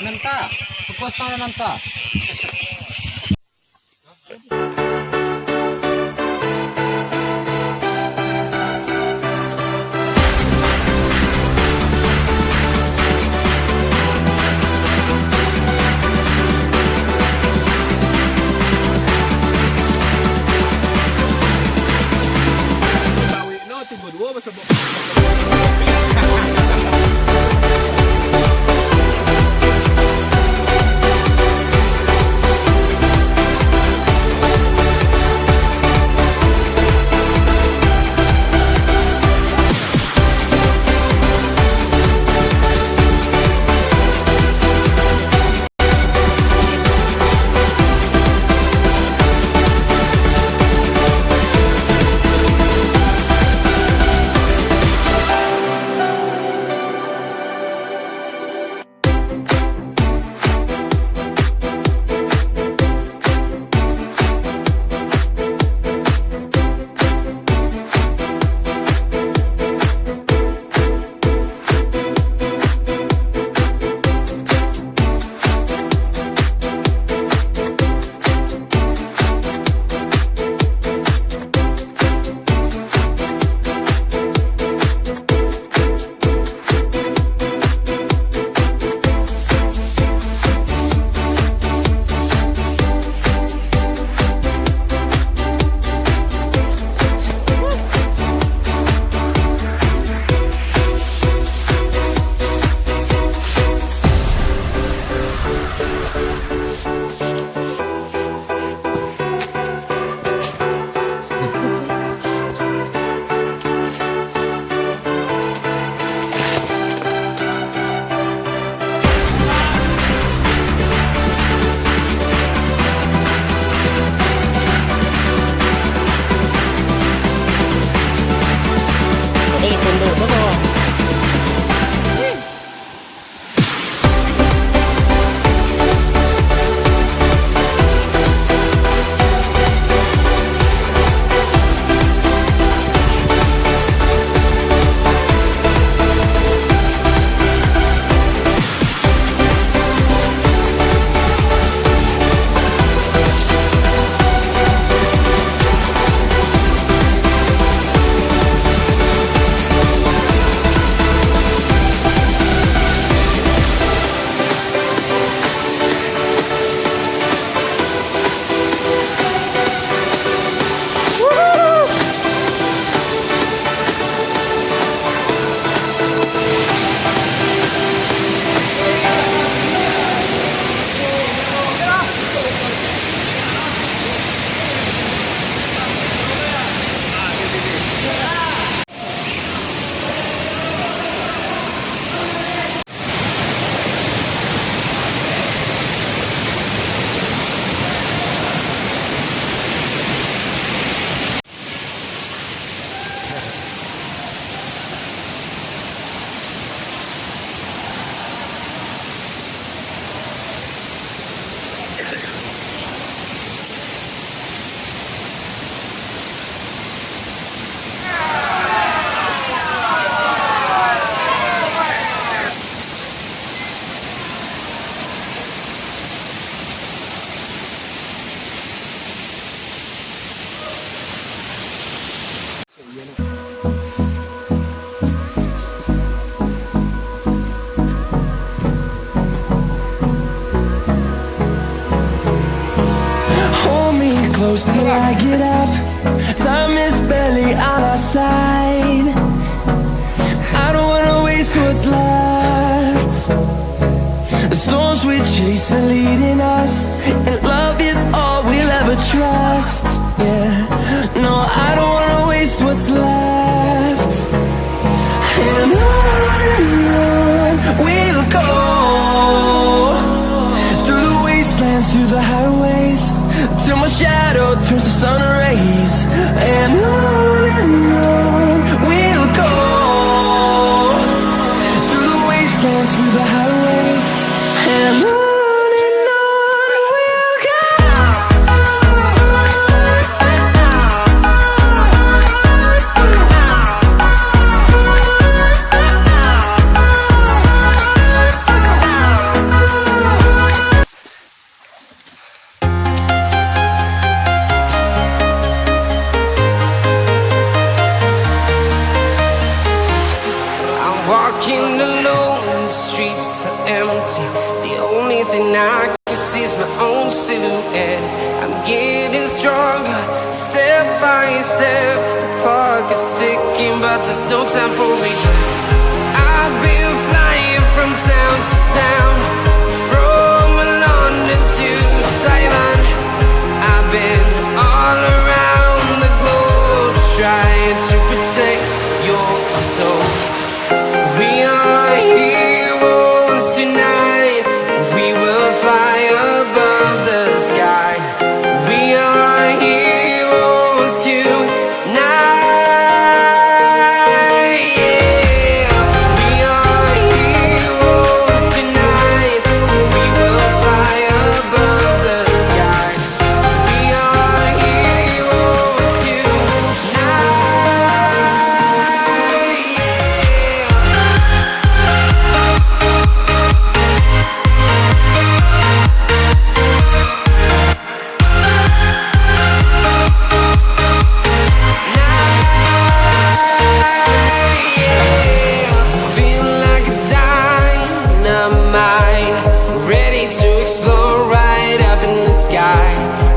Nanta, pagpuas tayo nanta. close till I get up. Time is barely on our side. I don't storms we chase are leading us, and love is all we'll ever trust. Yeah, no, I don't wanna waste what's left. And on we'll go, through the wastelands, through the highways, till my shadow turns to sun rays. And on we'll go, through the wastelands, through the highways, and on. Walking alone, the streets are empty. The only thing I can see is my own silhouette. I'm getting stronger, step by step. The clock is ticking, but there's no time for regrets. I've been flying from town to town, from London to Taiwan. I've been all around the globe, trying to protect your soul. We are heroes tonight. We will fly above the sky. We are heroes tonight. Yeah. We are heroes tonight. We will fly above the sky. We are heroes tonight.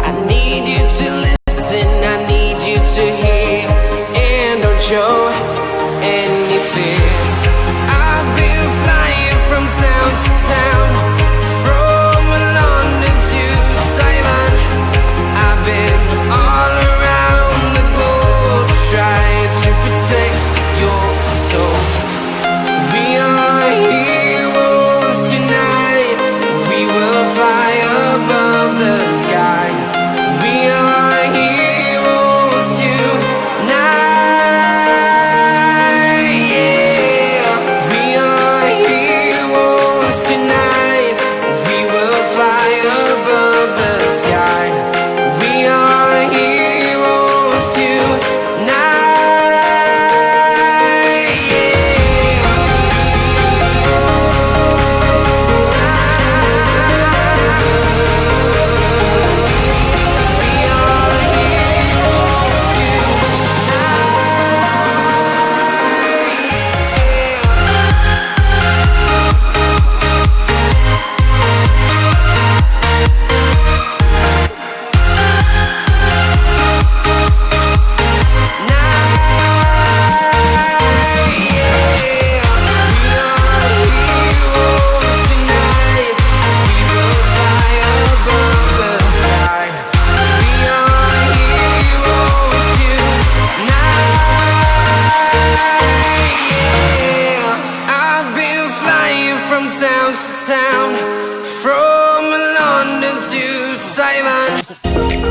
I need you to listen, I need you to hear, and don't show any fear. I've been flying from town to town, from London to Taiwan. I've been all around the globe, trying to protect your soul. We are heroes tonight. We will fly above the sky. We are heroes tonight. Yeah. We are heroes tonight. We will fly above the sky. We are heroes tonight. From town to town, from London to Taiwan.